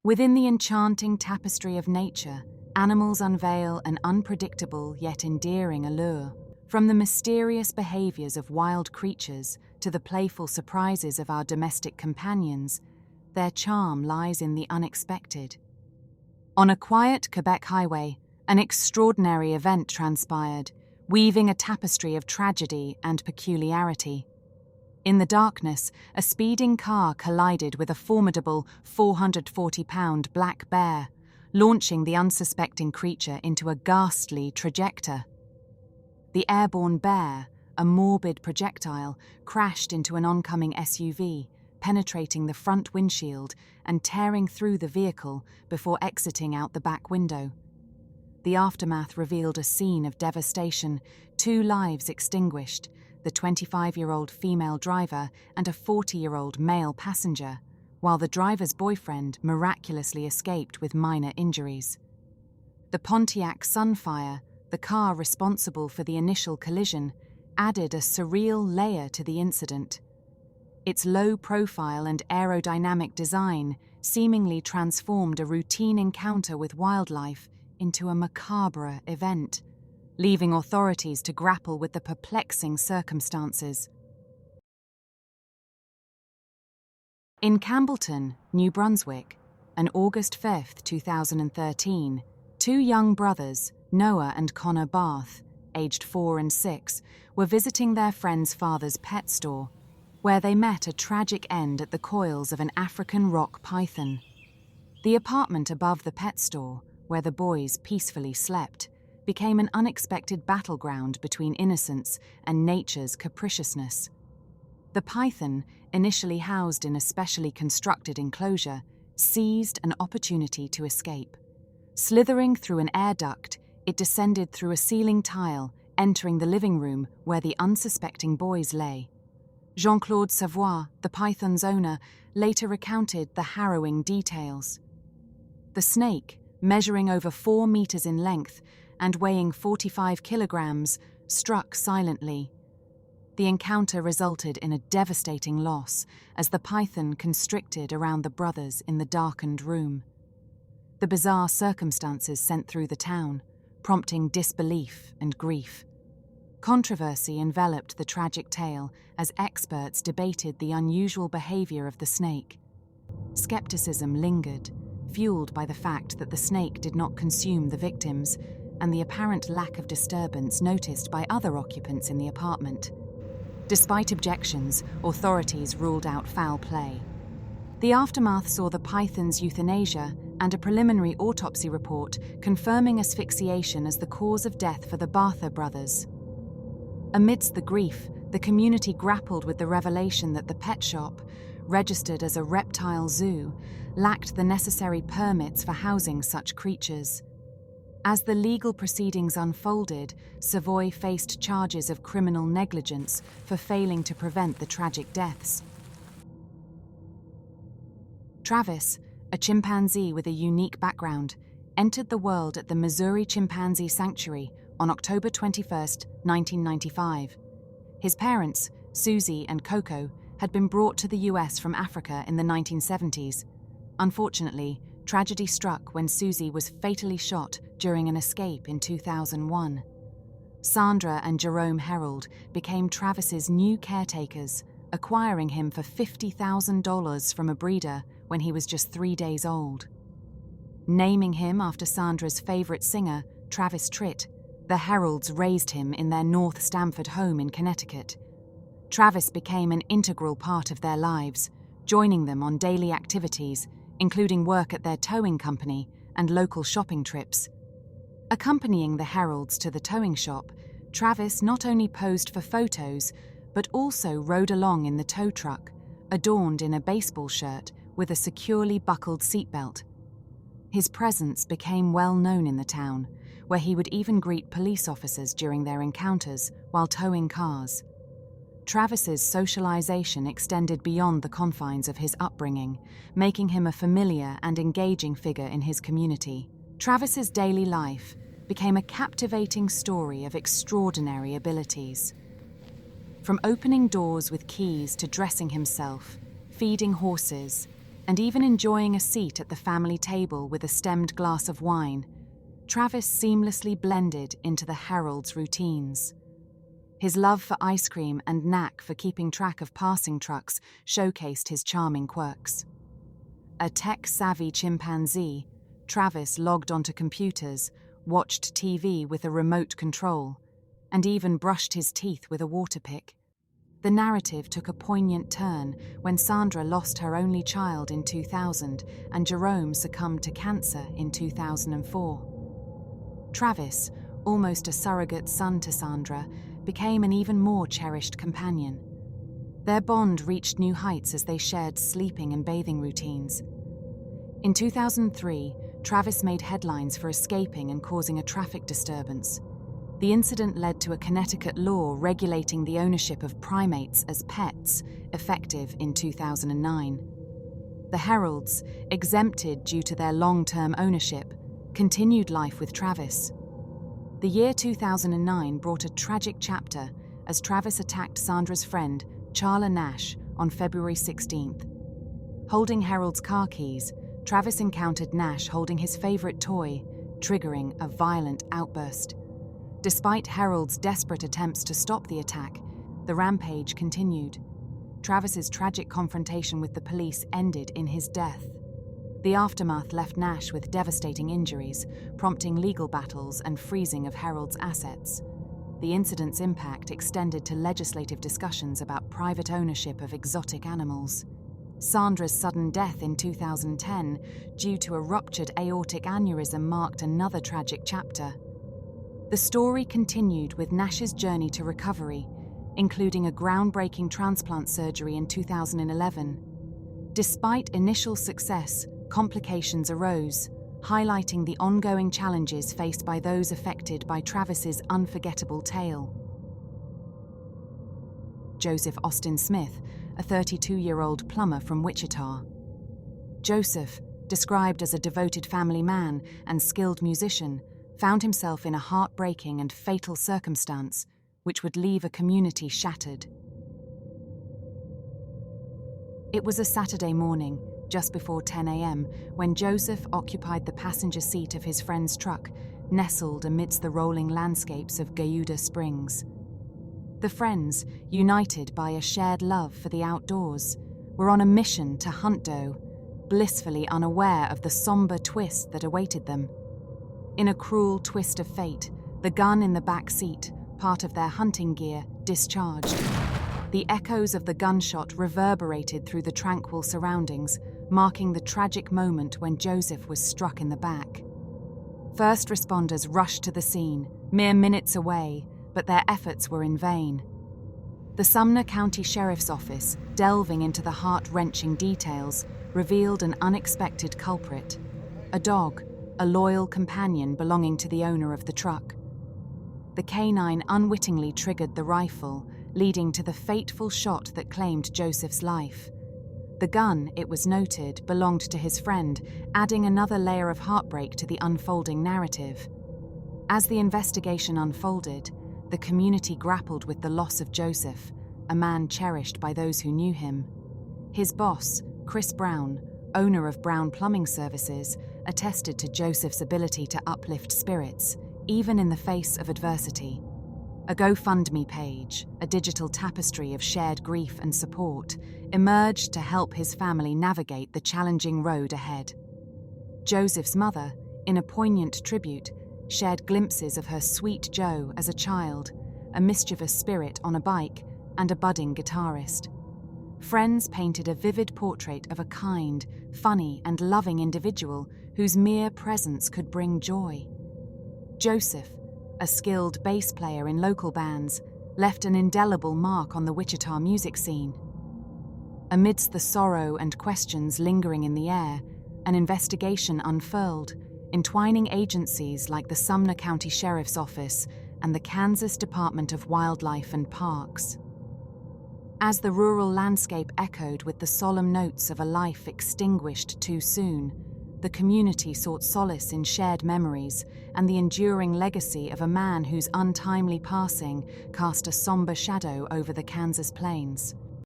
Within the enchanting tapestry of nature, animals unveil an unpredictable yet endearing allure. From the mysterious behaviors of wild creatures to the playful surprises of our domestic companions, their charm lies in the unexpected. On a quiet Quebec highway, an extraordinary event transpired, weaving a tapestry of tragedy and peculiarity. In the darkness, a speeding car collided with a formidable 440-pound black bear, launching the unsuspecting creature into a ghastly trajectory. The airborne bear, a morbid projectile, crashed into an oncoming SUV, penetrating the front windshield and tearing through the vehicle before exiting out the back window. The aftermath revealed a scene of devastation, 2 lives extinguished, the 25-year-old female driver and a 40-year-old male passenger, while the driver's boyfriend miraculously escaped with minor injuries. The Pontiac Sunfire, the car responsible for the initial collision, added a surreal layer to the incident. Its low profile and aerodynamic design seemingly transformed a routine encounter with wildlife into a macabre event, leaving authorities to grapple with the perplexing circumstances. In Campbellton, New Brunswick, on August 5, 2013, 2 young brothers, Noah and Connor Barth, aged 4 and 6, were visiting their friend's father's pet store, where they met a tragic end at the coils of an African rock python. The apartment above the pet store, where the boys peacefully slept, became an unexpected battleground between innocence and nature's capriciousness. The python, initially housed in a specially constructed enclosure, seized an opportunity to escape. Slithering through an air duct, it descended through a ceiling tile, entering the living room where the unsuspecting boys lay. Jean-Claude Savoy, the python's owner, later recounted the harrowing details. The snake, measuring over 4 meters in length and weighing 45 kilograms, struck silently. The encounter resulted in a devastating loss as the python constricted around the brothers in the darkened room. The bizarre circumstances sent through the town, prompting disbelief and grief. Controversy enveloped the tragic tale as experts debated the unusual behavior of the snake. Skepticism lingered, fueled by the fact that the snake did not consume the victims and the apparent lack of disturbance noticed by other occupants in the apartment. Despite objections, authorities ruled out foul play. The aftermath saw the python's euthanasia and a preliminary autopsy report confirming asphyxiation as the cause of death for the Bartha brothers. Amidst the grief, the community grappled with the revelation that the pet shop, registered as a reptile zoo, lacked the necessary permits for housing such creatures. As the legal proceedings unfolded, Savoy faced charges of criminal negligence for failing to prevent the tragic deaths. Travis, a chimpanzee with a unique background, entered the world at the Missouri Chimpanzee Sanctuary on October 21, 1995. His parents, Susie and Coco, had been brought to the US from Africa in the 1970s. Unfortunately, tragedy struck when Susie was fatally shot during an escape in 2001. Sandra and Jerome Herold became Travis's new caretakers, acquiring him for $50,000 from a breeder when he was just 3 days old. Naming him after Sandra's favorite singer, Travis Tritt, the Herolds raised him in their North Stamford home in Connecticut. Travis became an integral part of their lives, joining them on daily activities, including work at their towing company and local shopping trips. Accompanying the Herolds to the towing shop, Travis not only posed for photos, but also rode along in the tow truck, adorned in a baseball shirt with a securely buckled seatbelt. His presence became well known in the town, where he would even greet police officers during their encounters while towing cars. Travis's socialization extended beyond the confines of his upbringing, making him a familiar and engaging figure in his community. Travis's daily life became a captivating story of extraordinary abilities. From opening doors with keys to dressing himself, feeding horses, and even enjoying a seat at the family table with a stemmed glass of wine, Travis seamlessly blended into the Herald's routines. His love for ice cream and knack for keeping track of passing trucks showcased his charming quirks. A tech-savvy chimpanzee, Travis logged onto computers, watched TV with a remote control, and even brushed his teeth with a water pick. The narrative took a poignant turn when Sandra lost her only child in 2000 and Jerome succumbed to cancer in 2004. Travis, almost a surrogate son to Sandra, became an even more cherished companion. Their bond reached new heights as they shared sleeping and bathing routines. In 2003, Travis made headlines for escaping and causing a traffic disturbance. The incident led to a Connecticut law regulating the ownership of primates as pets, effective in 2009. The Heralds, exempted due to their long-term ownership, continued life with Travis. The year 2009 brought a tragic chapter as Travis attacked Sandra's friend, Charla Nash, on February 16th. Holding Herald's car keys, Travis encountered Nash holding his favorite toy, triggering a violent outburst. Despite Herald's desperate attempts to stop the attack, the rampage continued. Travis's tragic confrontation with the police ended in his death. The aftermath left Nash with devastating injuries, prompting legal battles and freezing of Herald's assets. The incident's impact extended to legislative discussions about private ownership of exotic animals. Sandra's sudden death in 2010 due to a ruptured aortic aneurysm marked another tragic chapter. The story continued with Nash's journey to recovery, including a groundbreaking transplant surgery in 2011. Despite initial success, complications arose, highlighting the ongoing challenges faced by those affected by Travis's unforgettable tale. Joseph Austin Smith, a 32-year-old plumber from Wichita. Joseph, described as a devoted family man and skilled musician, found himself in a heartbreaking and fatal circumstance which would leave a community shattered. It was a Saturday morning, just before 10 a.m., when Joseph occupied the passenger seat of his friend's truck, nestled amidst the rolling landscapes of Gayuda Springs. The friends, united by a shared love for the outdoors, were on a mission to hunt doe, blissfully unaware of the somber twist that awaited them. In a cruel twist of fate, the gun in the back seat, part of their hunting gear, discharged. The echoes of the gunshot reverberated through the tranquil surroundings, marking the tragic moment when Joseph was struck in the back. First responders rushed to the scene, mere minutes away, but their efforts were in vain. The Sumner County Sheriff's Office, delving into the heart-wrenching details, revealed an unexpected culprit: a dog, a loyal companion belonging to the owner of the truck. The canine unwittingly triggered the rifle, leading to the fateful shot that claimed Joseph's life. The gun, it was noted, belonged to his friend, adding another layer of heartbreak to the unfolding narrative. As the investigation unfolded, the community grappled with the loss of Joseph, a man cherished by those who knew him. His boss, Chris Brown, owner of Brown Plumbing Services, attested to Joseph's ability to uplift spirits, even in the face of adversity. A GoFundMe page, a digital tapestry of shared grief and support, emerged to help his family navigate the challenging road ahead. Joseph's mother, in a poignant tribute, shared glimpses of her sweet Joe as a child, a mischievous spirit on a bike, and a budding guitarist. Friends painted a vivid portrait of a kind, funny, and loving individual whose mere presence could bring joy. Joseph, a skilled bass player in local bands, left an indelible mark on the Wichita music scene. Amidst the sorrow and questions lingering in the air, an investigation unfurled, entwining agencies like the Sumner County Sheriff's Office and the Kansas Department of Wildlife and Parks. As the rural landscape echoed with the solemn notes of a life extinguished too soon, the community sought solace in shared memories and the enduring legacy of a man whose untimely passing cast a somber shadow over the Kansas plains.